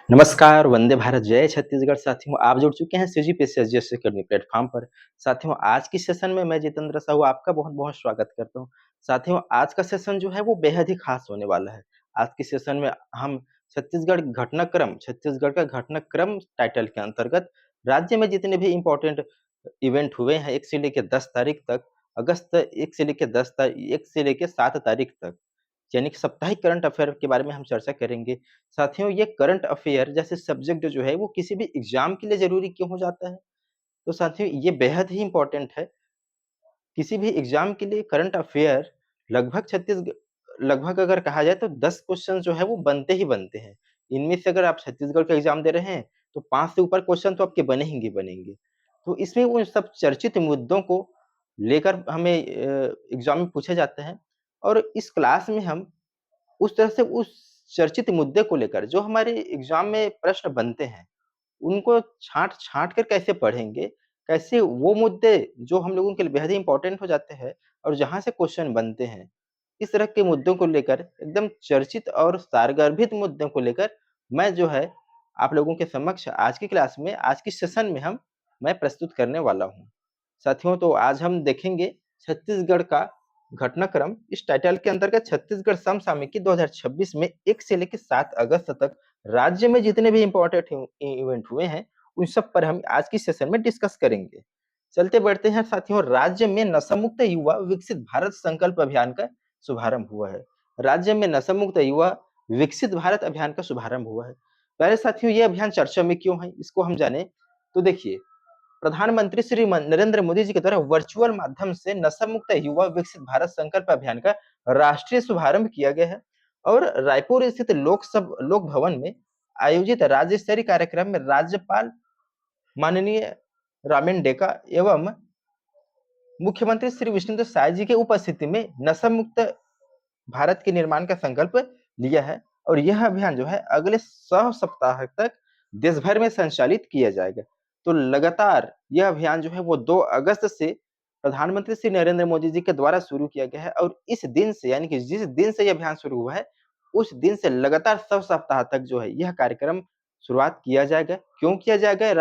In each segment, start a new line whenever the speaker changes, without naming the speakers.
नमस्कार, वंदे भारत, जय छत्तीसगढ़ साथियों, आप जुड़ चुके हैं सीजीपीएससी एसजीएस अकेडमी प्लेटफ़ॉर्म पर। साथियों, आज की सेशन में मैं जितेंद्र साहू आपका बहुत-बहुत स्वागत करता हूँ। साथियों, आज का सेशन जो है वो बेहद ही ख़ास होने वाला है। आज के सेशन में हम छत्तीसगढ़ का घटनाक्रम टाइटल के अंतर्गत राज्य में जितने भी इम्पोर्टेंट इवेंट हुए हैं 1 से लेके 10 तारीख तक, अगस्त 1 से लेके 7 तारीख तक, यानी कि साप्ताहिक करंट अफ़ेयर के बारे में हम चर्चा करेंगे। साथियों, ये करंट अफ़ेयर जैसे सब्जेक्ट जो है वो किसी भी एग्ज़ाम के लिए ज़रूरी क्यों हो जाता है? तो साथियों, ये बेहद ही इम्पोर्टेंट है। किसी भी एग्ज़ाम के लिए करंट अफ़ेयर लगभग लगभग अगर कहा जाए तो 10 क्वेश्चन जो है वो बनते ही बनते हैं। इनमें से अगर आप छत्तीसगढ़ का एग्ज़ाम दे रहे हैं, तो 5 से ऊपर क्वेश्चन तो आपके बने ही बनेंगे। तो इसमें उन सब चर्चित मुद्दों को लेकर हमें एग्ज़ाम में पूछे जाते हैं और इस क्लास में हम उस तरह से उस चर्चित मुद्दे को लेकर जो हमारे एग्ज़ाम में प्रश्न बनते हैं, उनको छाँट-छाँट कर कैसे पढ़ेंगे, कैसे वो मुद्दे जो हम लोगों के लिए बेहद ही इम्पोर्टेंट हो जाते हैं और जहाँ से क्वेश्चन बनते हैं, इस तरह के मुद्दों को लेकर एकदम चर्चित और सारगर्भित मुद्दों को लेकर मैं जो है आप लोगों के समक्ष आज की क्लास में, आज की सेशन में मैं प्रस्तुत करने वाला हूँ। साथियों, तो आज हम देखेंगे छत्तीसगढ़ का घटनाक्रम। इस टाइटल के अंतर्गत छत्तीसगढ़ समसामयिकी 2026 में 1 से लेके 7 अगस्त तक राज्य में जितने भी इम्पोर्टेंट इवेंट हुए हैं, उन सब पर हम आज की सेशन में डिस्कस करेंगे। चलते बढ़ते हैं साथियों, राज्य में नशा मुक्त युवा विकसित भारत संकल्प अभियान का शुभारंभ हुआ है। राज्य में नशा मुक्त युवा विकसित भारत अभियान का शुभारंभ हुआ है। पहले साथियों, ये अभियान चर्चा में क्यों है, इसको हम जाने तो देखिए, प्रधानमंत्री श्री नरेंद्र मोदी जी के द्वारा वर्चुअल माध्यम से नशा मुक्त युवा विकसित भारत संकल्प अभियान का राष्ट्रीय शुभारंभ किया गया है और रायपुर स्थित लोक भवन में आयोजित राज्य स्तरीय कार्यक्रम में राज्यपाल माननीय रामेन डेका एवं मुख्यमंत्री श्री विष्णुदेव साय जी के उपस्थिति में नशा मुक्त भारत के निर्माण का संकल्प लिया है और यह अभियान जो है अगले 100 सप्ताह तक देश भर में संचालित किया जाएगा। तो लगातार यह अभियान जो है वो 2 अगस्त से प्रधानमंत्री श्री नरेंद्र मोदी जी के द्वारा शुरू किया गया है और इस दिन से यानी कि जिस दिन से यह अभियान शुरू हुआ है, उस दिन से लगातार 100 सप्ताह तक जो है यह कार्यक्रम शुरुआत किया जाएगा। क्यों किया जाएगा?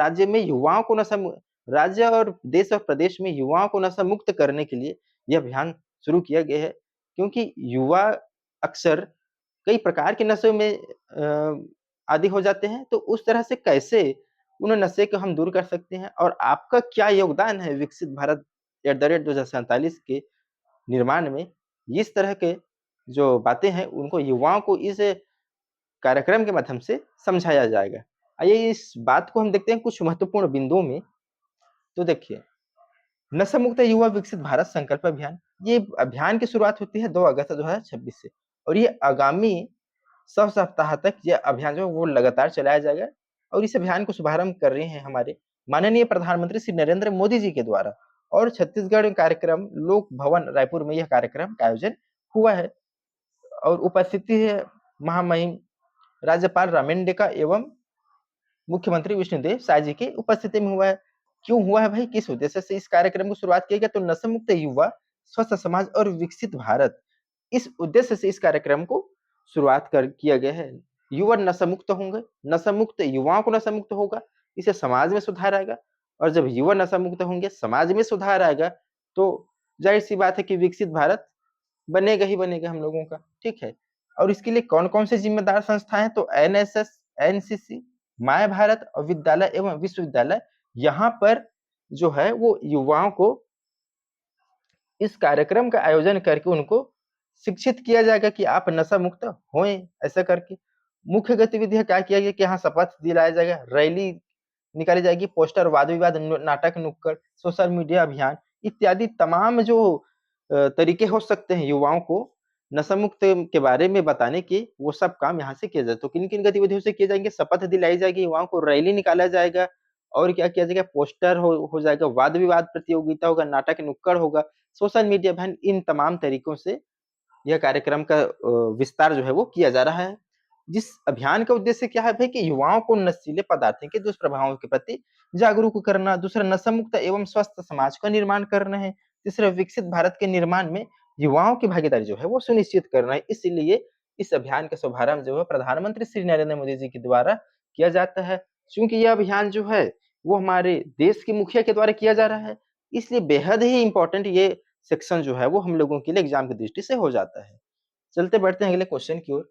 राज्य और देश और प्रदेश में युवाओं को नशा मुक्त करने के लिए यह अभियान शुरू किया गया है। क्योंकि युवा अक्सर कई प्रकार के नशे में आदी हो जाते हैं, तो उस तरह से कैसे उन नशे को हम दूर कर सकते हैं और आपका क्या योगदान है विकसित भारत @2047 के निर्माण में? इस तरह के जो बातें हैं, उनको युवाओं को इस कार्यक्रम के माध्यम से समझाया जाएगा। आइए इस बात को हम देखते हैं कुछ महत्वपूर्ण बिंदुओं में। तो देखिए, नशा मुक्त युवा विकसित भारत संकल्प अभियान, ये अभियान की शुरुआत होती है 2 अगस्त 2026 से और ये आगामी 100 सप्ताह तक ये अभियान जो है वो लगातार चलाया जाएगा और इस अभियान को शुभारंभ कर रहे हैं हमारे माननीय प्रधानमंत्री श्री नरेंद्र मोदी जी के द्वारा और छत्तीसगढ़ कार्यक्रम लोक भवन रायपुर में यह कार्यक्रम का आयोजन हुआ है और उपस्थिति है महामहिम राज्यपाल रामेन डेका एवं मुख्यमंत्री विष्णुदेव साय जी की उपस्थिति में हुआ है। क्यों हुआ है भाई? किस उद्देश्य से इस कार्यक्रम को शुरुआत किया गया? तो नशा मुक्त युवा, स्वस्थ समाज और विकसित भारत, इस उद्देश्य से इस कार्यक्रम को शुरुआत कर किया गया है। युवा नशा मुक्त होंगे, नशा मुक्त युवाओं को नशा मुक्त होगा, इससे समाज में सुधार आएगा और जब युवा नशा मुक्त होंगे, समाज में सुधार आएगा, तो ज़ाहिर-सी बात है कि विकसित भारत बनेगा ही बनेगा हम लोगों का, ठीक है? और इसके लिए कौन-कौन से जिम्मेदार संस्थाएँ हैं? तो एनएसएस, एनसीसी, माय भारत और विद्यालय एवं विश्वविद्यालय, यहाँ पर जो है वो युवाओं को इस कार्यक्रम का आयोजन करके उनको शिक्षित किया जाएगा कि आप नशा मुक्त होएँ, ऐसा करके। मुख्य गतिविधियाँ क्या किया गया कि यहाँ शपथ दिलाया जाएगा, रैली निकाली जाएगी, पोस्टर, वाद-विवाद, नाटक, नुक्कड़, सोशल मीडिया अभियान इत्यादि तमाम जो तरीके हो सकते हैं युवाओं को नशा मुक्त के बारे में बताने के, वो सब काम यहाँ से किया जाए। तो किन-किन गतिविधियों से किए जाएँगे? शपथ दिलाई जाएगी, युवाओं को रैली निकाला जाएगा और क्या किया जाएगा? पोस्टर हो जाएगा, वाद-विवाद प्रतियोगिता होगा, नाटक, नुक्कड़ होगा, सोशल मीडिया अभियान, इन तमाम तरीकों से यह कार्यक्रम का विस्तार जो है वो किया जा रहा है। जिस अभियान का उद्देश्य क्या है भाई कि युवाओं को नशीले पदार्थों के दुष्प्रभावों के प्रति जागरूक करना, दूसरा नशा मुक्त एवं स्वस्थ समाज का निर्माण करना है, तीसरा विकसित भारत के निर्माण में युवाओं की भागीदारी जो है वो सुनिश्चित करना है। इसलिए इस अभियान का शुभारंभ जो है प्रधानमंत्री श्री नरेंद्र मोदी जी के द्वारा किया जाता है। चूँकि यह अभियान जो है, वो हमारे देश के मुखिया के द्वारा किया जा रहा है, इसलिए बेहद ही इम्पोर्टेंट ये सेक्शन जो है, वो हम लोगों के लिए एग्ज़ाम की दृष्टि से हो जाता है। चलते बढ़ते हैं अगले क्वेश्चन की ओर।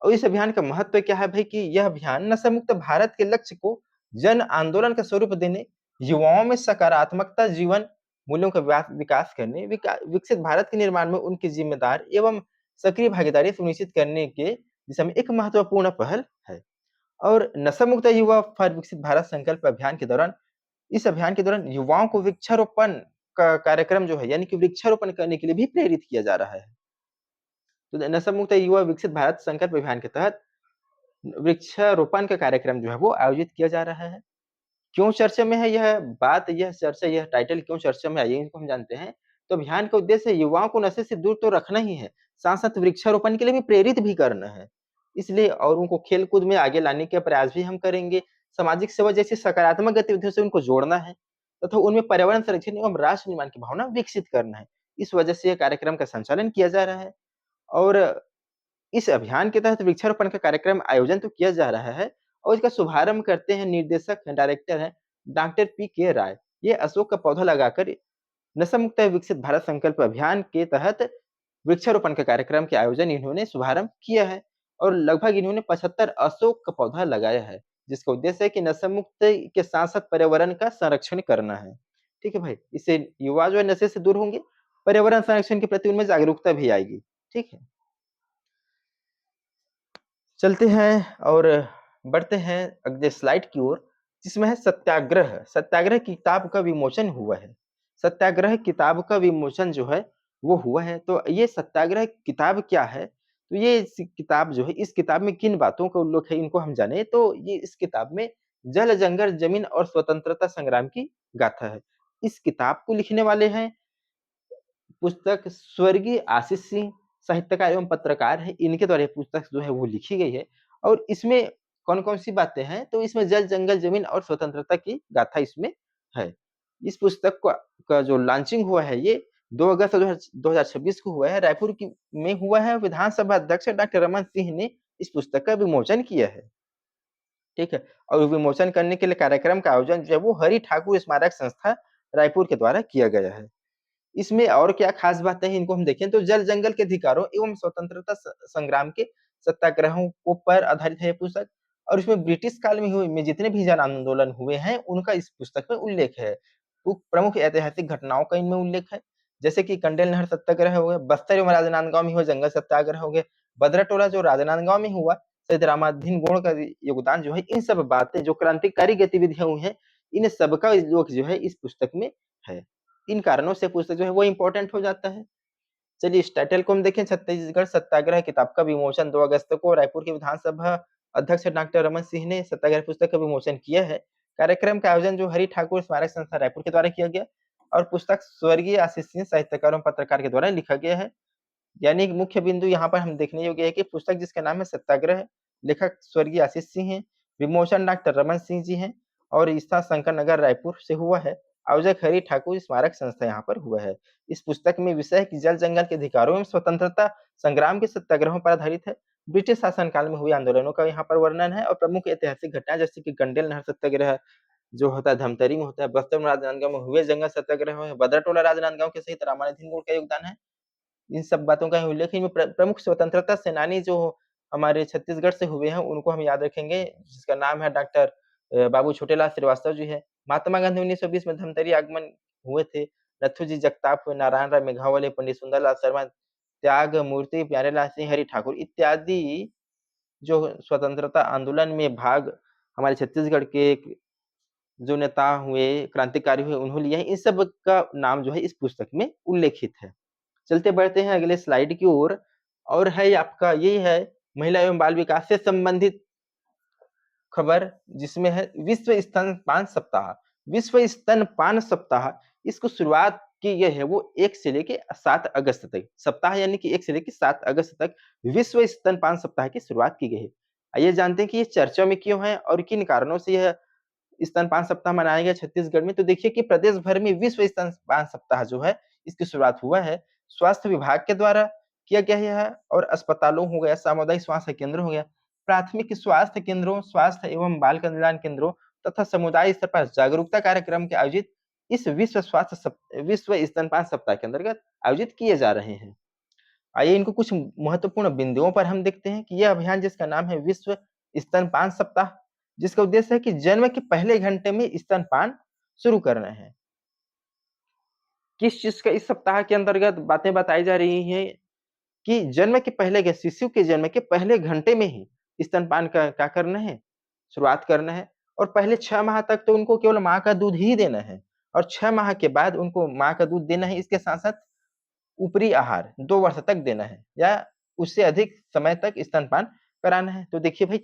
और इस अभियान का महत्व क्या है भाई कि यह अभियान नशा मुक्त भारत के लक्ष्य को जन आंदोलन का स्वरूप देने, युवाओं में सकारात्मकता जीवन मूल्यों का विकास करने, विकसित भारत के निर्माण में उनकी जिम्मेदार एवं सक्रिय भागीदारी सुनिश्चित करने के दिशा में एक महत्वपूर्ण पहल है। और नशा मुक्त युवा फॉर विकसित भारत संकल्प अभियान के दौरान इस अभियान के दौरान युवाओं को वृक्षारोपण का कार्यक्रम जो है यानी कि वृक्षारोपण करने के लिए भी प्रेरित किया जा रहा है। तो नशा मुक्त युवा विकसित भारत संकल्प अभियान के तहत वृक्षारोपण का कार्यक्रम जो है वो आयोजित किया जा रहा है। क्यों चर्चा में है यह बात, यह चर्चा, यह टाइटल क्यों चर्चा में आई है, इनको हम जानते हैं। तो अभियान का उद्देश्य युवाओं को नशे से दूर तो रखना ही है, साथ-साथ वृक्षारोपण के लिए भी प्रेरित भी करना है। इसलिए और उनको खेल-कूद में आगे लाने के प्रयास भी हम करेंगे। सामाजिक सेवा जैसी सकारात्मक गतिविधियों से उनको जोड़ना है तथा उनमें पर्यावरण संरक्षण एवं राष्ट्र निर्माण की भावना विकसित करना है। इस वजह से यह कार्यक्रम का संचालन किया जा रहा है और इस अभियान के तहत वृक्षारोपण का कार्यक्रम आयोजन तो किया जा रहा है और इसका शुभारंभ करते हैं निर्देशक हैं, डायरेक्टर हैं डॉक्टर पी के राय। ये अशोक का पौधा लगाकर नशा मुक्त विकसित भारत संकल्प अभियान के तहत वृक्षारोपण का कार्यक्रम के आयोजन इन्होंने शुभारंभ किया है और लगभग इन्होंने 75 अशोक का पौधा लगाया है, जिसका उद्देश्य है कि नशा मुक्त के साथ-साथ पर्यावरण का संरक्षण करना है। ठीक है भाई? इससे युवा जो है नशे से दूर होंगे, पर्यावरण संरक्षण के प्रति उनमें जागरूकता भी आएगी। ठीक है? चलते हैं और बढ़ते हैं अगले स्लाइड की ओर, जिसमें है सत्याग्रह। सत्याग्रह किताब का विमोचन हुआ है। सत्याग्रह किताब का विमोचन जो है, वो हुआ है। तो ये सत्याग्रह किताब क्या है? तो ये किताब जो है, इस किताब में किन बातों का उल्लेख है, इनको हम जाने तो ये इस किताब में जल, जंगल, जमीन और स्वतंत्रता संग्राम की गाथा है। इस किताब को लिखने वाले हैं पुस्तक स्वर्गीय आशीष सिंह साहित्यकार एवं पत्रकार हैं, इनके द्वारा ये पुस्तक जो है वो लिखी गई है और इसमें कौन-कौन सी बातें हैं, तो इसमें जल, जंगल, ज़मीन और स्वतंत्रता की गाथा इसमें है। इस पुस्तक का जो लॉन्चिंग हुआ है ये 2 अगस्त 2026 को हुआ है, रायपुर की में हुआ है। विधानसभा अध्यक्ष डॉक्टर रमन सिंह ने इस पुस्तक का विमोचन किया है, ठीक है? और विमोचन करने के लिए कार्यक्रम का आयोजन जो है वो हरि ठाकुर स्मारक संस्था रायपुर के द्वारा किया गया है। इसमें और क्या खास बातें हैं इनको हम देखें तो जल जंगल के अधिकारों एवं स्वतंत्रता संग्राम के सत्याग्रहों को पर आधारित है ये पुस्तक और इसमें ब्रिटिश काल में हुए में जितने भी जन आंदोलन हुए हैं उनका इस पुस्तक में उल्लेख है। तो प्रमुख ऐतिहासिक घटनाओं का इनमें उल्लेख है जैसे कि कंडेल नहर सत्याग्रह हो गया, बस्तर एवं राजनांदगांव में हुआ जंगल सत्याग्रह हो गया, बद्राटोला जो राजनांदगांव में हुआ, शहीद रामाधीन गोड़ का योगदान जो है, इन सब बातें जो क्रांतिकारी गतिविधियां हुई हैं इन सबका उल्लेख जो है इस पुस्तक में है। इन कारणों से पुस्तक जो है वो इम्पोर्टेंट हो जाता है। चलिए इस टाइटल को हम देखें छत्तीसगढ़ सत्याग्रह किताब का विमोचन 2 अगस्त को रायपुर के विधानसभा अध्यक्ष डॉक्टर रमन सिंह ने सत्याग्रह पुस्तक का विमोचन किया है। कार्यक्रम का आयोजन जो हरि ठाकुर स्मारक संस्था रायपुर के द्वारा किया गया और पुस्तक स्वर्गीय आशीष सिंह साहित्यकार एवं पत्रकार के द्वारा लिखा गया है। यानी कि मुख्य बिंदु यहाँ पर हम देखने योग्य है कि पुस्तक जिसका नाम है सत्याग्रह, लेखक स्वर्गीय आशीष सिंह हैं, विमोचन डॉक्टर रमन सिंह जी हैं और स्थान शंकर नगर रायपुर से हुआ है। आयोजक हरि ठाकुर स्मारक संस्था यहाँ पर हुआ है। इस पुस्तक में विषय है कि जल जंगल के अधिकारों एवं स्वतंत्रता संग्राम के सत्याग्रहों पर आधारित है। ब्रिटिश शासन काल में हुए आंदोलनों का यहाँ पर वर्णन है और प्रमुख ऐतिहासिक घटना जैसे कि कंडेल नहर सत्याग्रह जो होता है धमतरी में होता है, बस्तर में राजनांदगांव में हुए जंगल सत्याग्रह है, बद्राटोला राजनांदगांव के सहित रामानुजन गुण का योगदान है। इन सब बातों का उल्लेख इनमें प्रमुख स्वतंत्रता सेनानी जो हमारे छत्तीसगढ़ से हुए हैं, उनको हम याद रखेंगे, जिसका नाम है डॉक्टर बाबू छोटेलाल श्रीवास्तव जी हैं। महात्मा गांधी 1920 में धमतरी आगमन हुए थे। नथुजी जगताप हुए, नारायण राय मेघावले, पंडित सुंदरलाल शर्मा, त्याग मूर्ति, प्यारेलाल सिंह, हरि ठाकुर इत्यादि जो स्वतंत्रता आंदोलन में भाग हमारे छत्तीसगढ़ के जो नेता हुए, क्रांतिकारी हुए, उन्होंने लिया है। इन सब का नाम जो है इस पुस्तक में उल्लेखित है। चलते बढ़ते हैं अगले स्लाइड की ओर और है आपका यही है महिला एवं बाल विकास से संबंधित खबर जिसमें है विश्व स्तनपान सप्ताह। विश्व स्तनपान सप्ताह इसको शुरुआत की गई है वो 1 से लेके 7 अगस्त तक। सप्ताह यानी कि 1 से लेके 7 अगस्त तक विश्व स्तनपान सप्ताह की शुरुआत की गई है। आइए जानते हैं कि ये चर्चा में क्यों है और किन कारणों से यह स्तनपान सप्ताह मनाया गया छत्तीसगढ़ में। तो देखिए कि प्रदेश भर में विश्व स्तनपान सप्ताह जो है इसकी शुरुआत हुआ है। स्वास्थ्य विभाग के द्वारा किया गया है और अस्पतालों हो गया, सामुदायिक स्वास्थ्य केंद्र हो गया, प्राथमिक स्वास्थ्य केंद्रों, स्वास्थ्य एवं बाल कल्याण केंद्रों तथा समुदाय स्तर पर जागरूकता कार्यक्रम के आयोजित इस विश्व स्तनपान सप्ताह के अंतर्गत आयोजित किए जा रहे हैं। आइए इनको कुछ महत्वपूर्ण बिंदुओं पर हम देखते हैं कि यह अभियान जिसका नाम है विश्व स्तनपान सप्ताह, जिसका उद्देश्य है कि जन्म के पहले घंटे में स्तनपान शुरू करना है। किस चीज का इस सप्ताह के अंतर्गत बातें बताई जा रही हैं कि जन्म के पहले के शिशु के जन्म के पहले घंटे में ही स्तनपान का क्या करना है, शुरुआत करना है और पहले 6 माह तक तो उनको केवल माँ का दूध ही देना है और 6 माह के बाद उनको माँ का दूध देना है। इसके साथ-साथ ऊपरी आहार 2 वर्ष तक देना है या उससे अधिक समय तक स्तनपान कराना है। तो देखिए भाई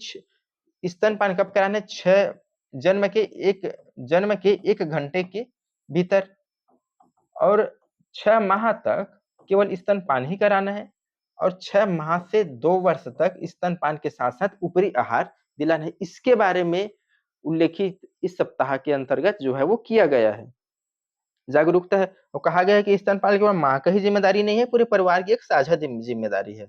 स्तनपान कब कराना है? 6 जन्म के 1 घंटे के भीतर और 6 माह तक केवल स्तनपान ही कराना है और 6 माह से 2 वर्ष तक स्तनपान के साथ-साथ ऊपरी आहार दिलाना है। इसके बारे में उल्लेखित इस सप्ताह के अंतर्गत जो है वो किया गया है। जागरूकता है और कहा गया है कि स्तनपान केवल माँ का ही ज़िम्मेदारी नहीं है, पूरे परिवार की एक साझा ज़िम्मेदारी है।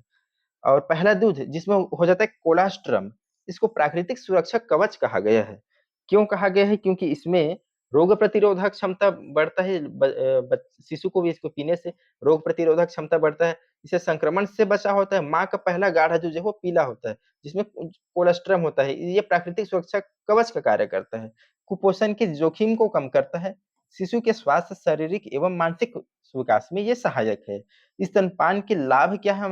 और पहला दूध जिसमें हो जाता है कोलास्ट्रम, इसको प्राकृतिक सुरक्षा कवच कहा गया है। क्यों कहा गया है? क्योंकि इसमें रोग प्रतिरोधक क्षमता बढ़ता है, शिशु को भी इसको पीने से रोग प्रतिरोधक क्षमता बढ़ता है, इससे संक्रमण से बचाव होता है। माँ का पहला गाढ़ा दूध जो है वो पीला होता है, जिसमें कोलेस्ट्रम होता है, ये प्राकृतिक सुरक्षा कवच का कार्य करता है। कुपोषण के जोखिम को कम करता है, शिशु के स्वास्थ्य, शारीरिक एवं मानसिक विकास में ये सहायक है। स्तनपान के लाभ क्या है?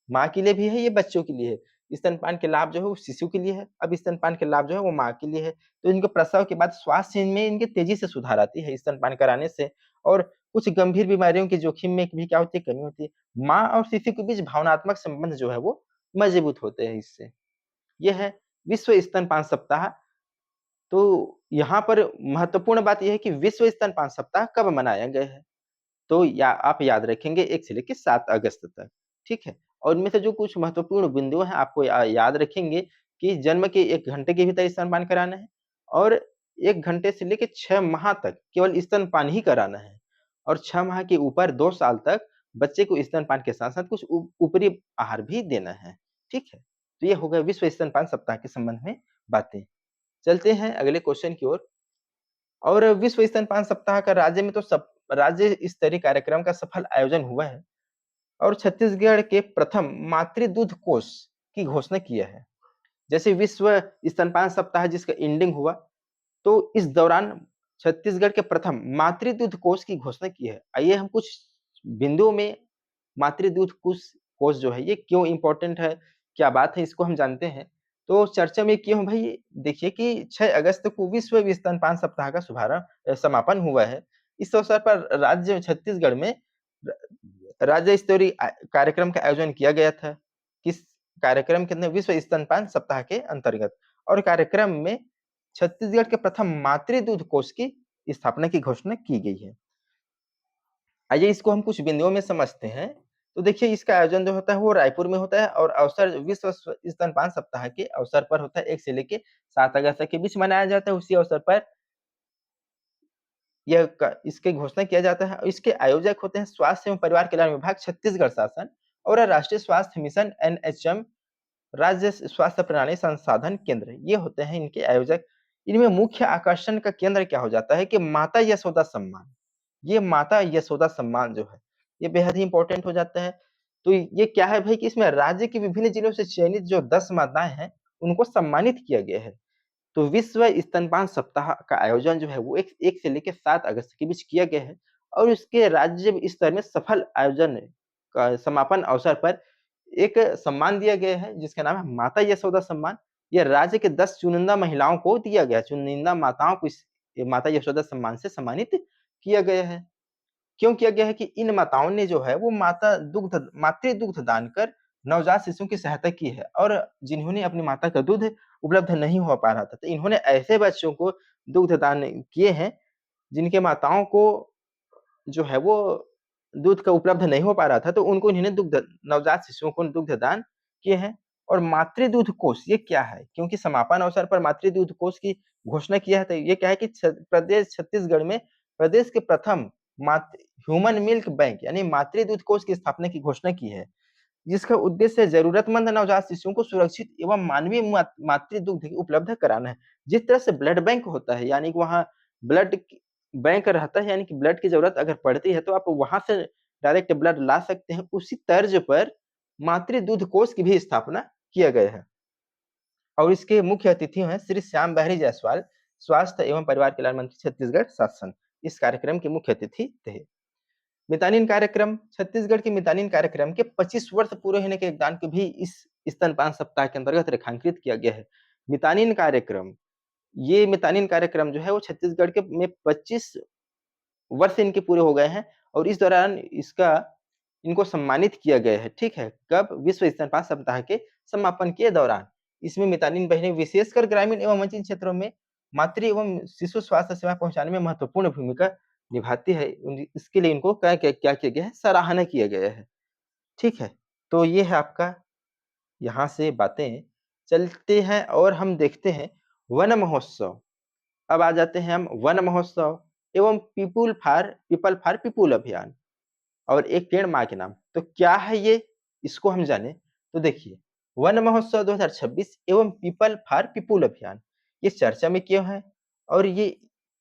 माँ के लिए भी है, ये बच्चों के लिए है। स्तनपान के लाभ जो है वो शिशु के लिए है, अब स्तनपान के लाभ जो है वो माँ के लिए है। तो इनके प्रसव के बाद स्वास्थ्य में इनके तेज़ी से सुधार आती है स्तनपान कराने से और कुछ गंभीर बीमारियों के जोखिम में भी क्या होती है, कमी होती है। माँ और शिशु के बीच भावनात्मक संबंध जो है वो मजबूत होते हैं इससे। ये है विश्व स्तनपान सप्ताह। तो यहाँ पर महत्वपूर्ण बात ये है कि विश्व स्तनपान सप्ताह कब मनाया गया है? तो या आप याद रखेंगे 1 से लेके 7 अगस्त तक, ठीक है? और इनमें से जो कुछ महत्वपूर्ण बिंदु हैं आपको याद रखेंगे कि जन्म के 1 घंटे के भीतर स्तनपान कराना है और 1 घंटे से लेके 6 माह तक केवल स्तनपान ही कराना है और 6 माह के ऊपर 2 साल तक बच्चे को स्तनपान के साथ-साथ कुछ ऊपरी आहार भी देना है, ठीक है? तो ये हो गया विश्व स्तनपान सप्ताह के संबंध में बातें। चलते हैं अगले क्वेश्चन की ओर। और विश्व स्तनपान सप्ताह का राज्य में तो सब राज्य स्तरीय कार्यक्रम का सफल आयोजन हुआ है और छत्तीसगढ़ के प्रथम मातृ दूध कोष की घोषणा किया है। जैसे विश्व स्तनपान सप्ताह जिसका एंडिंग हुआ, तो इस दौरान छत्तीसगढ़ के प्रथम मातृ दूध कोष की घोषणा की है। आइए हम कुछ बिंदुओं में मातृ दूध कोष कोष जो है ये क्यों इम्पोर्टेंट है, क्या बात है इसको हम जानते हैं। तो चर्चा में क्यों भाई देखिए कि 6 अगस्त को विश्व स्तनपान सप्ताह का समापन हुआ है। इस अवसर पर राज्य छत्तीसगढ़ में र राज्य स्तरीय कार्यक्रम का आयोजन किया गया था। किस कार्यक्रम के अंदर विश्व स्तनपान सप्ताह के अंतर्गत और कार्यक्रम में छत्तीसगढ़ के प्रथम मातृ दूध कोष की स्थापना की घोषणा की गई है। आइए इसको हम कुछ बिंदुओं में समझते हैं। तो देखिए इसका आयोजन जो होता है वो रायपुर में होता है और अवसर विश्व स्तनपान सप्ताह के अवसर पर होता है 1 से लेके 7 अगस्त के बीच मनाया जाता है। उसी अवसर पर यह क इसकी घोषणा किया जाता है और इसके आयोजक होते हैं स्वास्थ्य एवं परिवार कल्याण विभाग छत्तीसगढ़ शासन और राष्ट्रीय स्वास्थ्य मिशन एनएचएम राज्य स्वास्थ्य प्रणाली संसाधन केंद्र, ये होते हैं इनके आयोजक। इनमें मुख्य आकर्षण का केंद्र क्या हो जाता है कि माता यशोदा सम्मान। ये माता यशोदा सम्मान जो है, ये बेहद ही इम्पोर्टेंट हो जाता है। तो ये क्या है भाई कि इसमें राज्य के विभिन्न जिलों से चयनित जो 10 माताएँ हैं, उनको सम्मानित किया गया है। तो विश्व स्तनपान सप्ताह का आयोजन जो है वो 1 से लेके 7 अगस्त के बीच किया गया है और इसके राज्य स्तर में सफल आयोजन का समापन अवसर पर एक सम्मान दिया गया है जिसका नाम है माता यशोदा सम्मान। यह राज्य के 10 चुनिंदा महिलाओं को दिया गया है, चुनिंदा माताओं को इस माता यशोदा सम्मान से सम्मानित किया गया है। क्यों किया गया है कि इन माताओं ने जो है वो मातृ दुग्ध दान कर नवजात शिशु की सहायता की है और जिन्होंने अपनी माता का दूध उपलब्ध नहीं हो पा रहा था, तो इन्होंने ऐसे बच्चों को दुग्ध दान किए हैं, जिनके माताओं को जो है वो दूध का उपलब्ध नहीं हो पा रहा था, तो उनको इन्होंने नवजात शिशुओं को दुग्ध दान किए हैं। और मातृ दूध कोष ये क्या है? क्योंकि समापन अवसर पर मातृ दूध कोष की घोषणा किया है, तो ये क्या है कि प्रदेश छत्तीसगढ़ में प्रदेश के प्रथम मात ह्यूमन मिल्क बैंक यानी मातृ दूध कोष की स्थापना की घोषणा की है। जिसका उद्देश्य जरूरतमंद नवजात शिशुओं को सुरक्षित एवं मानवीय मातृ दुग्ध उपलब्ध कराना है। जिस तरह से ब्लड बैंक होता है, यानी कि वहाँ ब्लड बैंक रहता है, यानी कि ब्लड की जरूरत अगर पड़ती है तो आप वहां से डायरेक्ट ब्लड ला सकते हैं। उसी तर्ज पर मातृ दूध कोष की भी स्थापना किया गया है और इसके मुख्य अतिथि हैं श्री श्याम बहरी जायसवाल, स्वास्थ्य एवं परिवार कल्याण मंत्री छत्तीसगढ़ शासन। इस कार्यक्रम के मुख्य अतिथि थे। मितानिन कार्यक्रम, छत्तीसगढ़ के मितानिन कार्यक्रम के 25 वर्ष पूरे होने के योगदान को भी इस स्तनपान सप्ताह के अंतर्गत रेखांकित किया गया है। मितानिन कार्यक्रम, ये मितानिन कार्यक्रम जो है वो छत्तीसगढ़ के में 25 वर्ष इनके पूरे हो गए हैं और इस दौरान इनको सम्मानित किया गया है। ठीक है, कब? विश्व स्तनपान सप्ताह के समापन के दौरान। इसमें मितानिन बहनें विशेषकर ग्रामीण एवं वंचित क्षेत्रों में मातृ एवं शिशु स्वास्थ्य सेवा पहुंचाने में महत्वपूर्ण भूमिका निभाती है। इसके लिए इनको क्या किया गया है? सराहना किया गया है। ठीक है, तो ये है आपका यहाँ से बातें। चलते हैं और हम देखते हैं वन महोत्सव। अब आ जाते हैं हम वन महोत्सव एवं पीपल फॉर पीपुल अभियान और एक पेड़ माँ के नाम। तो क्या है ये? इसको हम जाने तो देखिए, वन महोत्सव 2026 एवं पीपल फॉर पीपुल अभियान ये चर्चा में क्यों है और ये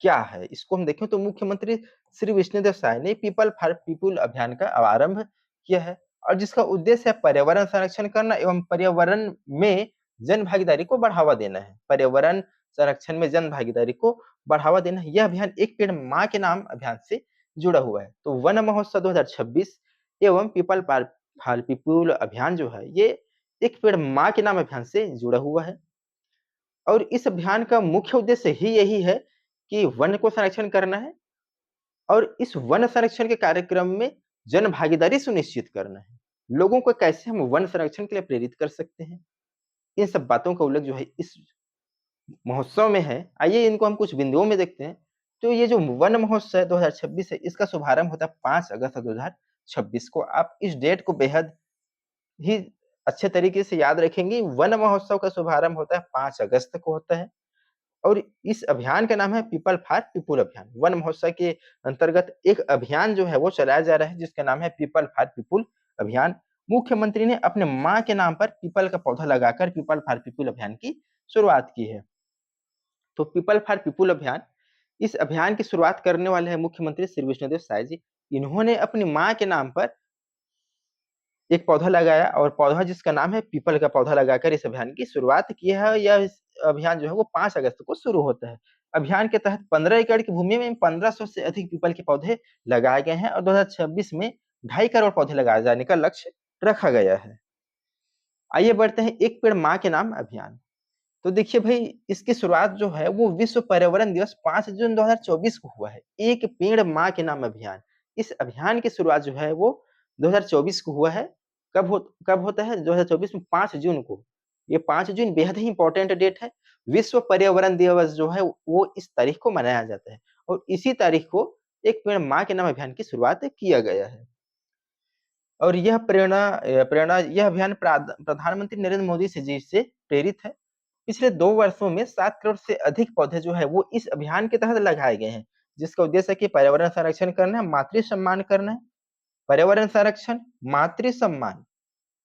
क्या है? इसको हम देखें तो मुख्यमंत्री श्री विष्णुदेव साय ने पीपल फॉर पीपुल अभियान का आरंभ किया है और जिसका उद्देश्य है पर्यावरण संरक्षण करना एवं पर्यावरण में जन भागीदारी को बढ़ावा देना है। पर्यावरण संरक्षण में जन भागीदारी को बढ़ावा देना है। यह अभियान एक पेड़ माँ के नाम अभियान से जुड़ा हुआ है। तो वन महोत्सव 2026 एवं पीपल फॉर पीपुल अभियान जो है ये एक पेड़ माँ के नाम अभियान से जुड़ा हुआ है और इस अभियान का मुख्य उद्देश्य ही यही है कि वन को संरक्षण करना है और इस वन संरक्षण के कार्यक्रम में जन भागीदारी सुनिश्चित करना है। लोगों को कैसे हम वन संरक्षण के लिए प्रेरित कर सकते हैं, इन सब बातों का उल्लेख जो है इस महोत्सव में है। आइए इनको हम कुछ बिंदुओं में देखते हैं। तो ये जो वन महोत्सव 2026 है, इसका शुभारंभ होता है 5 अगस्त 2026 को। आप इस डेट को बेहद ही अच्छे तरीके से याद रखेंगे। वन महोत्सव का शुभारंभ होता है 5 अगस्त को होता है और इस अभियान का नाम है पीपल फॉर पीपुल अभियान। वन महोत्सव के अंतर्गत एक अभियान जो है वो चलाया जा रहा है जिसका नाम है पीपल फॉर पीपुल अभियान। मुख्यमंत्री ने अपने माँ के नाम पर पीपल का पौधा लगाकर पीपल फॉर पीपुल अभियान की शुरुआत की है। तो पीपल फॉर पीपुल अभियान, इस अभियान की शुरुआत करने वाले हैं मुख्यमंत्री श्री विष्णुदेव साय जी। इन्होंने अपनी माँ के नाम पर एक पौधा लगाया और पौधा जिसका नाम है पीपल का पौधा लगाकर इस अभियान की शुरुआत की है। यह अभियान जो है वो 5 अगस्त को शुरू होता है। अभियान के तहत 15 एकड़ की भूमि में 1500 से अधिक पीपल के पौधे लगाए गए हैं और 2026 में 2.5 करोड़ पौधे लगाए जाने का लक्ष्य रखा गया है। आइए बढ़ते हैं एक पेड़ माँ के नाम अभियान। तो देखिए भाई, इसकी शुरुआत जो है वो विश्व पर्यावरण दिवस 5 जून 2024 को हुआ है। एक पेड़ माँ के नाम अभियान, इस अभियान की शुरुआत जो है वो 2024 को हुआ है। कब होता है? 2024 में 5 जून को। ये 5 जून बेहद ही इंपॉर्टेंट डेट है। विश्व पर्यावरण दिवस जो है वो इस तारीख को मनाया जाता है और इसी तारीख को एक पेड़ माँ के नाम अभियान की शुरुआत किया गया है। और यह प्रेरणा यह अभियान प्रधानमंत्री नरेंद्र मोदी जी से प्रेरित है। पिछले 2 वर्षों में 7 करोड़ से अधिक पौधे जो है वो इस अभियान के तहत लगाए गए हैं, जिसका उद्देश्य है कि पर्यावरण संरक्षण करना है, मातृ सम्मान करना है। पर्यावरण संरक्षण, मातृ सम्मान,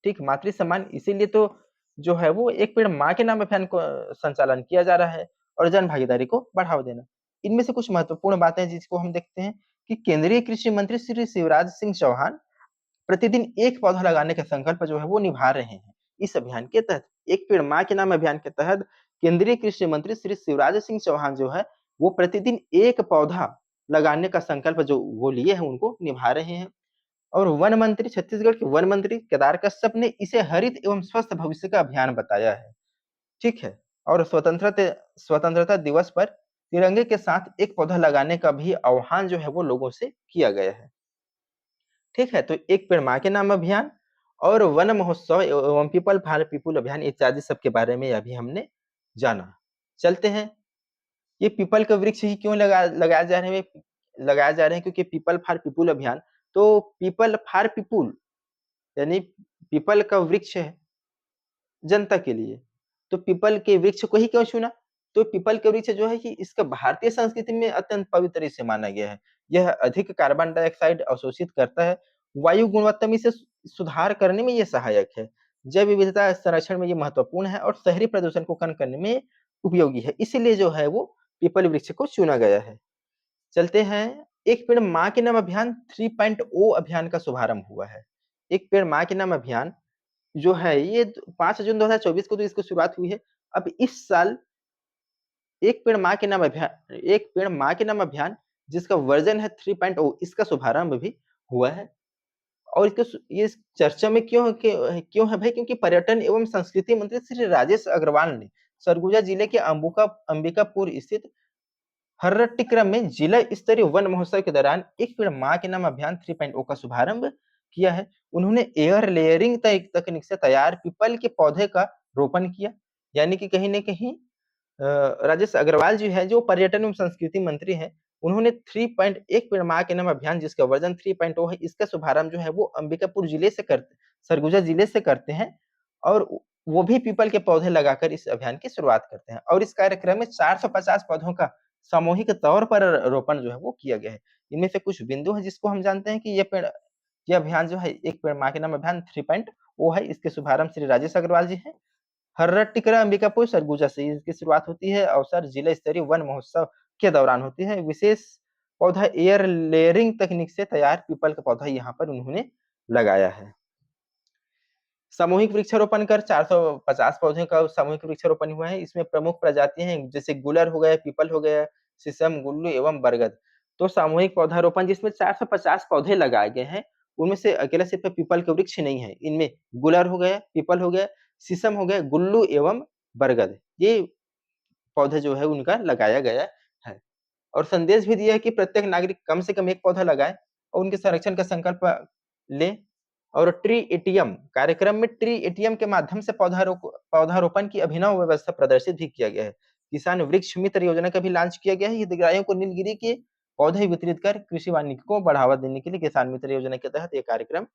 ठीक, मातृ सम्मान, इसीलिए तो जो है वो एक पेड़ माँ के नाम अभियान को संचालन किया जा रहा है और जन भागीदारी को बढ़ावा देना। इनमें से कुछ महत्वपूर्ण बातें जिसको हम देखते हैं कि केंद्रीय कृषि मंत्री श्री शिवराज सिंह चौहान प्रतिदिन एक पौधा लगाने का संकल्प जो है वो निभा रहे हैं। इस अभियान के तहत, एक पेड़ माँ के नाम अभियान के तहत केंद्रीय कृषि मंत्री श्री शिवराज सिंह चौहान जो है वो प्रतिदिन एक पौधा लगाने का संकल्प जो वो लिए हैं उनको निभा रहे हैं। और वन मंत्री, छत्तीसगढ़ के वन मंत्री केदार कश्यप ने इसे हरित एवं स्वस्थ भविष्य का अभियान बताया है। ठीक है, और स्वतंत्रता दिवस पर तिरंगे के साथ एक पौधा लगाने का भी आह्वान जो है वो लोगों से किया गया है। ठीक है, तो एक पेड़ माँ के नाम अभियान और वन महोत्सव एवं पीपल फॉर पीपुल अभियान इत्यादि सब के बारे में अभी हमने जाना। चलते हैं, ये पीपल का वृक्ष ही क्यों लगाया जा रहे हैं क्योंकि पीपल फॉर पीपुल अभियान, तो पीपल फॉर पीपुल यानी पीपल का वृक्ष है जनता के लिए। तो पीपल के वृक्ष को ही क्यों चुना? तो पीपल के वृक्ष जो है कि इसका भारतीय संस्कृति में अत्यंत पवित्र इसे माना गया है। यह अधिक कार्बन डाइऑक्साइड अवशोषित करता है वायु गुणवत्ता में इसे सुधार करने में ये सहायक है। जैव विविधता संरक्षण में ये महत्वपूर्ण है और शहरी प्रदूषण को कम करने में उपयोगी है। इसीलिए जो है वो पीपल वृक्ष को चुना गया है। चलते हैं, एक पेड़ माँ के नाम अभियान 3.0 अभियान का शुभारंभ हुआ है। एक पेड़ माँ के नाम अभियान जो है ये 5 जून 2024 को तो इसकी शुरुआत हुई है। अब इस साल एक पेड़ माँ के नाम अभियान जिसका वर्जन है 3.0 इसका शुभारंभ भी हुआ है। और ये चर्चा में क्यों है भाई? क्योंकि पर्यटन एवं संस्कृति मंत्री श्री राजेश अग्रवाल ने सरगुजा जिले के अंबिकापुर स्थित हर्रटिक्रम में जिला स्तरीय वन महोत्सव के दौरान एक पेड़ माँ के नाम अभियान 3.0 का शुभारंभ किया है। उन्होंने एयर लेयरिंग तकनीक से तैयार पीपल के पौधे का रोपण किया। यानी कि कहीं न कहीं राजेश अग्रवाल जी हैं जो पर्यटन एवं संस्कृति मंत्री हैं, उन्होंने 3.1 पेड़ माँ के नाम अभियान जिसका वर्जन 3.0 है, इसका शुभारंभ जो है वो अंबिकापुर जिले से करते सरगुजा जिले से करते हैं और वो भी पीपल के पौधे लगाकर इस अभियान की शुरुआत करते हैं और इस कार्यक्रम में 450 पौधों का सामूहिक तौर पर रोपण जो है वो किया गया है। इनमें से कुछ बिंदु हैं जिसको हम जानते हैं कि ये अभियान जो है एक पेड़ माँ के नाम अभियान 3.0 है, इसके शुभारंभ श्री राजेश अग्रवाल जी हैं। हर्रटिकरा अंबिकापुर सरगुजा से इसकी शुरुआत होती है। अवसर जिला स्तरीय वन महोत्सव के दौरान होती है। विशेष पौधा एयर लेयरिंग तकनीक से तैयार पीपल का पौधा यहाँ पर उन्होंने लगाया है। सामूहिक वृक्षारोपण कर 450 पौधे का सामूहिक वृक्षारोपण हुआ है। इसमें प्रमुख प्रजातियां हैं जैसे गुलर हो गया, पीपल हो गया, शीशम, गुल्लू एवं बरगद। तो सामूहिक पौधारोपण जिसमें 450 पौधे लगाए गए हैं, उनमें से अकेला सिर्फ पीपल के वृक्ष नहीं है। इनमें गुलर हो गया, पीपल हो गया, शीशम हो गया, गुल्लू एवं बरगद, ये पौधे जो है उनका लगाया गया है। और संदेश भी दिया है कि प्रत्येक नागरिक कम से कम एक पौधा लगाए और उनके संरक्षण का संकल्प ले। और ट्री एटीएम कार्यक्रम में ट्री एटीएम के माध्यम से पौधारोपण की अभिनव व्यवस्था प्रदर्शित भी किया गया है। किसान वृक्ष मित्र योजना का भी लॉन्च किया गया है। हितग्राहियों को नीलगिरी के पौधे वितरित कर कृषि वानिकी को बढ़ावा देने के लिए किसान मित्र योजना के तहत ये कार्यक्रम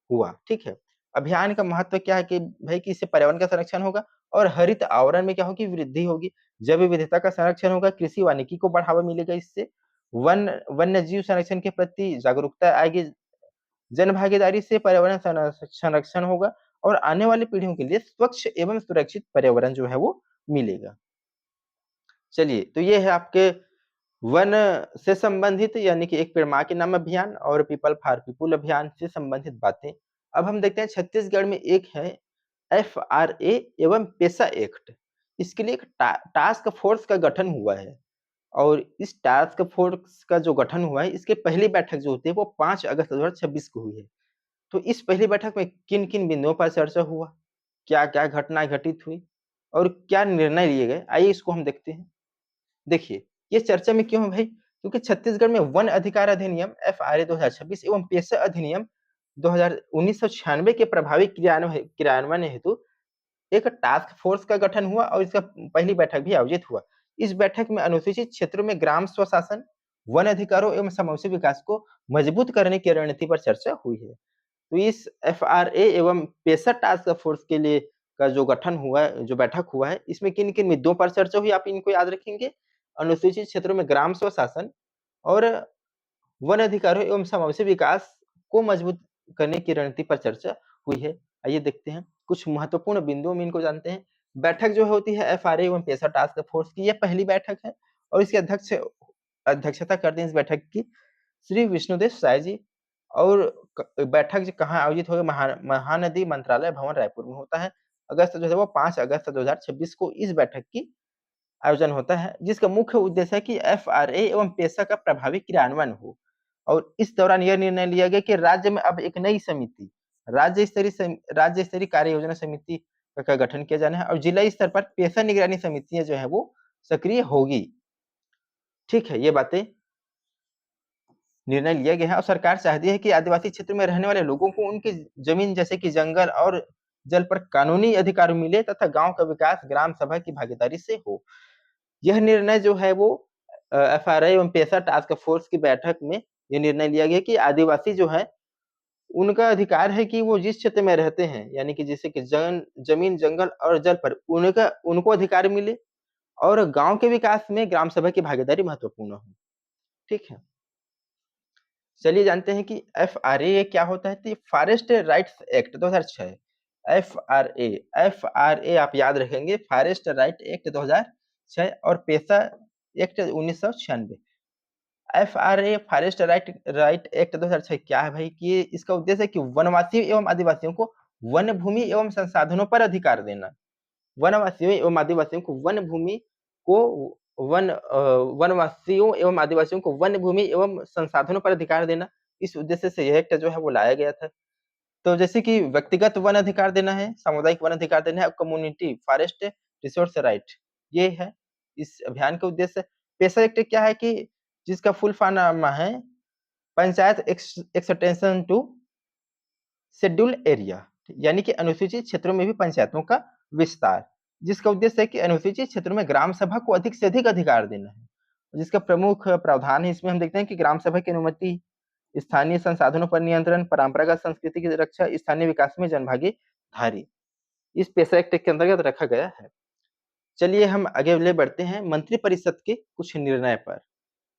हुआ। ठीक है, अभियान का महत्व क्या है कि भाई कि इससे पर्यावरण का संरक्षण होगा और हरित आवरण में क्या होगी, वृद्धि होगी, जैव विविधता का संरक्षण होगा, कृषि वानिकी को बढ़ावा मिलेगा, इससे वन्य जीव संरक्षण के प्रति जागरूकता आएगी, जन भागीदारी से पर्यावरण संरक्षण होगा और आने वाली पीढ़ियों के लिए स्वच्छ एवं सुरक्षित पर्यावरण जो है वो मिलेगा। चलिए, तो ये है आपके वन से संबंधित यानी कि एक पेड़ माँ के नाम अभियान और पीपल फॉर पीपुल अभियान से संबंधित बातें। अब हम देखते हैं छत्तीसगढ़ में एक है एफआरए एवं पेसा एक्ट। इसके लिए एक टास्क फोर्स का गठन हुआ है और इस टास्क फोर्स का जो गठन हुआ है, इसकी पहली बैठक जो होती है वो 5 अगस्त 2026 को हुई है। तो इस पहली बैठक में किन-किन बिंदुओं पर चर्चा हुआ, क्या-क्या घटनाएँ घटित हुई और क्या निर्णय लिए गए, आइए इसको हम देखते हैं। देखिए, ये चर्चा में क्यों है भाई? क्योंकि छत्तीसगढ़ में वन अधिकार अधिनियम एफआरए 2026 एवं पेशा अधिनियम 1996 के प्रभावी क्रियान्वयन हेतु एक टास्क फोर्स का गठन हुआ और इसका पहली बैठक भी आयोजित हुआ। इस बैठक में अनुसूचित क्षेत्रों में ग्राम स्वशासन, वन अधिकारों एवं समावेशी विकास को मजबूत करने की रणनीति पर चर्चा हुई है। तो इस एफआरए एवं पेशा टास्क फोर्स के लिए का जो गठन हुआ है, जो बैठक हुआ है, इसमें किन-किन मुद्दों पर चर्चा हुई, आप इनको याद रखेंगे। अनुसूचित क्षेत्रों में ग्राम स्वशासन और वन अधिकारों एवं समावेशी विकास को मजबूत करने की रणनीति पर चर्चा हुई है। आइए देखते हैं, कुछ महत्वपूर्ण बिंदुओं में इनको जानते हैं। बैठक जो होती है एफआरए एवं पेशा टास्क फोर्स की, ये पहली बैठक है और इसकी अध्यक्षता करते हैं इस बैठक की श्री विष्णुदेव साय जी। और बैठक जो कहाँ आयोजित होगी, महानदी मंत्रालय भवन रायपुर में होता है। अगस्त जो है वो 5 अगस्त 2026 को इस बैठक की आयोजन होता है, जिसका मुख्य उद्देश्य है कि एफआरए एवं पेशा का प्रभावी क्रियान्वयन हो। और इस दौरान यह निर्णय लिया गया कि राज्य में अब एक नई समिति, राज्य स्तरीय कार्य योजना समिति का गठन किया जाना है और जिला स्तर पर पेशा निगरानी समितियां जो है वो सक्रिय होगी। ठीक है, ये बातें निर्णय लिया गया है और सरकार चाहती है कि आदिवासी क्षेत्र में रहने वाले लोगों को उनकी जमीन जैसे कि जंगल और जल पर कानूनी अधिकार मिले तथा गांव का विकास ग्राम सभा की भागीदारी से हो। यह निर्णय जो है वो एफआरआई एवं पेशा टास्क फोर्स की बैठक में ये निर्णय लिया गया कि आदिवासी जो है उनका अधिकार है कि वो जिस क्षेत्र में रहते हैं यानी कि जैसे कि जमीन, जंगल और जल पर उनको अधिकार मिले और गांव के विकास में ग्राम सभा की भागीदारी महत्वपूर्ण हो। ठीक है। चलिए जानते हैं कि एफआरए क्या होता है। तो ये forest rights act 2006, FRA, FRA आप याद रखेंगे, फॉरेस्ट राइट एक्ट 2006 और पेशा act 1996। FRA forest right right act 2006 क्या है भाई कि इसका उद्देश्य है कि वनवासियों एवं आदिवासियों को वन भूमि एवं संसाधनों पर अधिकार देना। वनवासियों एवं आदिवासियों को वन भूमि को वनवासियों एवं आदिवासियों को वन भूमि एवं संसाधनों पर अधिकार देना, इस उद्देश्य से यह एक्ट जो है वो लाया गया था। तो जैसे कि व्यक्तिगत वन अधिकार देना है, सामुदायिक वन अधिकार देना है, कम्युनिटी फॉरेस्ट रिसोर्स राइट, ये है इस अभियान का उद्देश्य। पेशा एक्ट क्या है कि जिसका फुल फॉर्म है Panchayat extension to scheduled area, यानी कि अनुसूचित क्षेत्रों में भी पंचायतों का विस्तार, जिसका उद्देश्य है कि अनुसूचित क्षेत्रों में ग्राम सभा को अधिक से अधिक अधिकार देना है। जिसका प्रमुख प्रावधान है इसमें हम देखते हैं कि ग्राम सभा की अनुमति, स्थानीय संसाधनों पर नियंत्रण, परंपरागत संस्कृति की रक्षा, स्थानीय विकास में जनभागीदारी, इस पेशा एक्ट के अंतर्गत रखा गया है। चलिए हम आगे बढ़ते हैं मंत्रिपरिषद के कुछ निर्णय पर।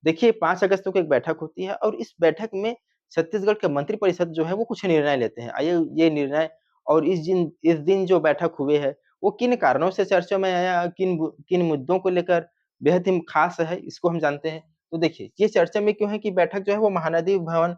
देखिए 5 अगस्त को एक बैठक होती है और इस बैठक में छत्तीसगढ़ के मंत्रिपरिषद जो है वो कुछ निर्णय लेते हैं। आइए ये निर्णय और इस दिन जो बैठक हुए है वो किन कारणों से चर्चा में आया, किन मुद्दों को लेकर बेहद ही खास है, इसको हम जानते हैं। तो देखिए ये चर्चा में क्यों है कि बैठक जो है वो महानदी भवन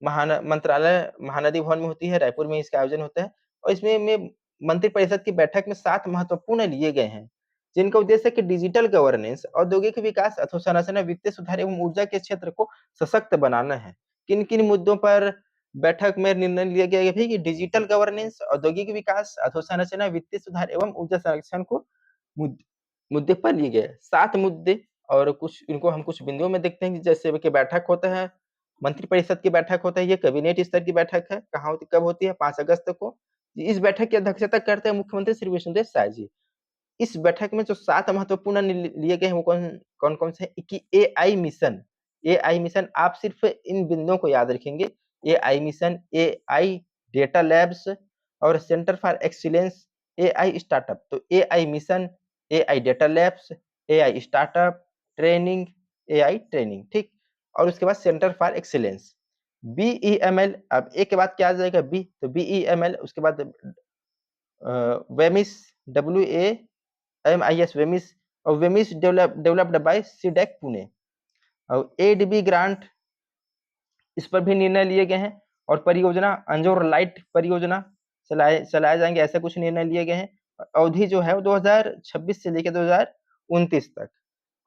में होती है, रायपुर में इसका आयोजन होता है और इसमें मंत्रिपरिषद की बैठक में 7 महत्वपूर्ण लिए गए हैं, जिनका उद्देश्य है कि डिजिटल गवर्नेंस, औद्योगिक विकास, अधोसंरचना, वित्तीय सुधार एवं ऊर्जा के क्षेत्र को सशक्त बनाना है। किन-किन मुद्दों पर बैठक में निर्णय लिया गया है कि डिजिटल गवर्नेंस, औद्योगिक विकास, अधोसंरचना, वित्तीय सुधार एवं ऊर्जा संरक्षण को मुद मुद्दे पर लिए गए। 7 मुद्दे और कुछ इनको हम कुछ बिंदुओं में देखते हैं कि जैसे कि बैठक होता है, मंत्रिपरिषद की बैठक होता है, ये कैबिनेट स्तर की बैठक है। कहाँ होती कब होती है? 5 अगस्त को। इस बैठक की अध्यक्षता करते हैं मुख्यमंत्री श्री विष्णुदेव साय जी। इस बैठक में जो 7 महत्वपूर्ण लिए गए हैं वो कौन-कौन से हैं कि एआई मिशन आप सिर्फ़ इन बिंदुओं को याद रखेंगे। AI mission, AI data labs और centre for excellence AI startup. तो AI mission, AI data labs, AI startup, training, AI training, ठीक? और उसके बाद सेंटर फॉर एक्सीलेंस। बीईएमएल, अब ए के बाद क्या आ जाएगा? बी, तो बीईएमएल उसके बाद वेमिस, WAMIS वेमिस और वेमिस डेवलप्ड बाय सीडैक पुणे और एडीबी ग्रांट, इस पर भी निर्णय लिए गए हैं और परियोजना अंजोर लाइट परियोजना चलाए जाएंगे, ऐसे कुछ निर्णय लिए गए हैं। अवधि जो है वो 2026 से लेकर 2029 तक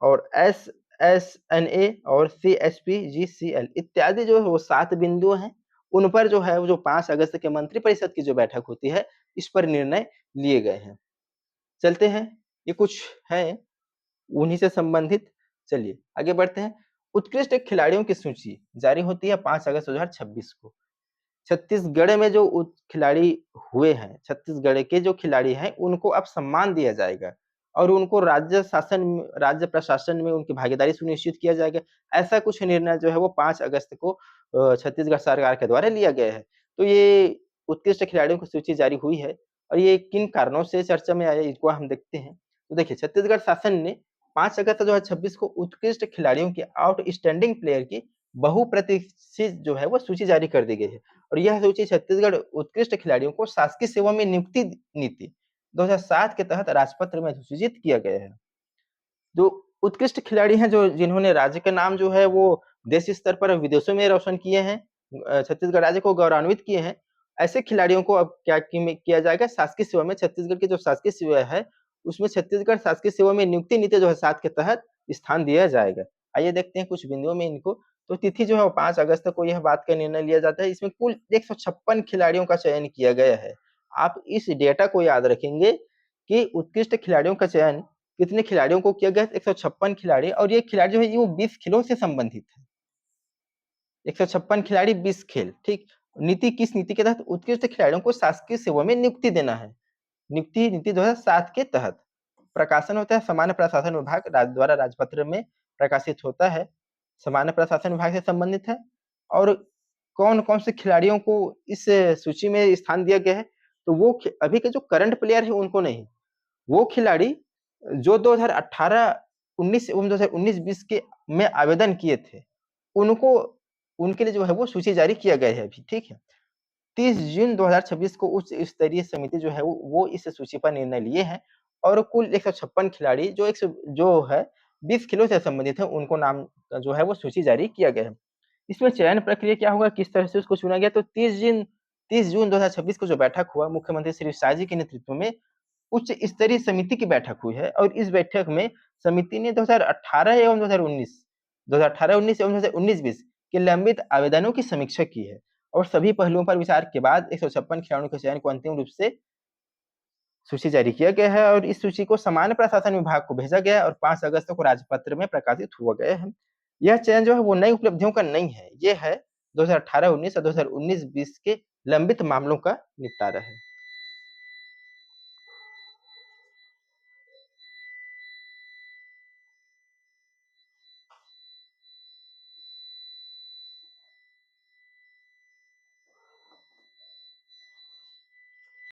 और SSNA और CSPGCL इत्यादि जो है वो 7 बिंदु हैं। उन पर जो है वो जो 5 अगस्त के मंत्रिपरिषद की जो बैठक होती है, इस पर निर्णय लिए गए हैं। चलते हैं, ये कुछ हैं उन्हीं से संबंधित। चलिए आगे बढ़ते हैं। उत्कृष्ट खिलाड़ियों की सूची जारी होती है 5 अगस्त 2026 को। छत्तीसगढ़ में जो खिलाड़ी हुए हैं, छत्तीसगढ़ के जो खिलाड़ी हैं, उनको अब सम्मान दिया जाएगा और उनको राज्य प्रशासन में उनकी भागीदारी सुनिश्चित किया जाएगा। ऐसा कुछ निर्णय जो है वो 5 अगस्त को छत्तीसगढ़ सरकार के द्वारा लिया गया है। तो ये उत्कृष्ट खिलाड़ियों की सूची जारी हुई है और ये किन कारणों से चर्चा में आया, इसको हम देखते हैं। तो देखिए छत्तीसगढ़ शासन ने 5 अगस्त 2026 को उत्कृष्ट खिलाड़ियों की आउटस्टैंडिंग प्लेयर की बहुप्रतीक्षित जो है वो सूची जारी कर दी गई है और यह सूची छत्तीसगढ़ उत्कृष्ट खिलाड़ियों को शासकीय सेवा में नियुक्ति नीति 2007 के तहत राजपत्र में अधिसूचित किया गया है। जो उत्कृष्ट खिलाड़ी हैं जो जिन्होंने राज्य का नाम जो है वो देश स्तर पर विदेशों में रोशन किए हैं, छत्तीसगढ़ राज्य को गौरवान्वित किए हैं, ऐसे खिलाड़ियों को अब क्या किया जाएगा शासकीय सेवा में, छत्तीसगढ़ की जो शासकीय सेवा है, उसमें छत्तीसगढ़ शासकीय सेवा में नियुक्ति नीति 2007 के तहत स्थान दिया जाएगा। आइए देखते हैं कुछ बिंदुओं में इनको। तो तिथि जो है वो 5 अगस्त को यह बात का निर्णय लिया जाता है। इसमें कुल 156 खिलाड़ियों का चयन किया गया है। आप इस डेटा को याद रखेंगे कि उत्कृष्ट खिलाड़ियों का चयन कितने खिलाड़ियों को किया गया? 156 खिलाड़ी और ये खिलाड़ी जो है वो 20 खेलों से संबंधित है। 156 खिलाड़ी 20 खेल, ठीक? नीति किस नीति के तहत? उत्कृष्ट खिलाड़ियों को शासकीय सेवा में नियुक्ति देना है। नियुक्ति नीति 2007 के तहत। प्रकाशन होता है सामान्य प्रशासन विभाग द्वारा राजपत्र में प्रकाशित होता है। सामान्य प्रशासन विभाग से संबंधित है और कौन-कौन से खिलाड़ियों को इस सूची में स्थान दिया गया है? तो वो अभी के जो करंट प्लेयर है उनको नहीं, वो खिलाड़ी जो 2018, 19 एवं 2019-20 के में आवेदन किए थे, उनको उनके लिए जो है वो सूची जारी किया गया है अभी, ठीक है। 30 जून 2026 को उच्च स्तरीय समिति जो है वो इस सूची पर निर्णय लिए हैं और कुल 156 खिलाड़ी जो है 20 खेलों से संबंधित है, उनको नाम जो है वो सूची जारी किया गया है। इसमें चयन प्रक्रिया क्या होगा, किस तरह से उसको चुना गया, तो 30 जून 2026 को जो बैठक हुआ, मुख्यमंत्री श्री शाह जी के नेतृत्व में उच्च स्तरीय समिति की बैठक हुई है और इस बैठक में समिति ने 2018 एवं 2019 एवं 2019-20 के लंबित आवेदनों की समीक्षा की है और सभी पहलुओं पर विचार के बाद 156 खिलाड़ियों के चयन को अंतिम रूप से सूची जारी किया गया है और इस सूची को सामान्य प्रशासन विभाग को भेजा गया है और 5 अगस्त को राजपत्र में प्रकाशित हुआ गया है। यह चयन जो है वो नई उपलब्धियों का नहीं है, ये है 2018-19 और 2019-20 के लंबित मामलों का निपटारा है।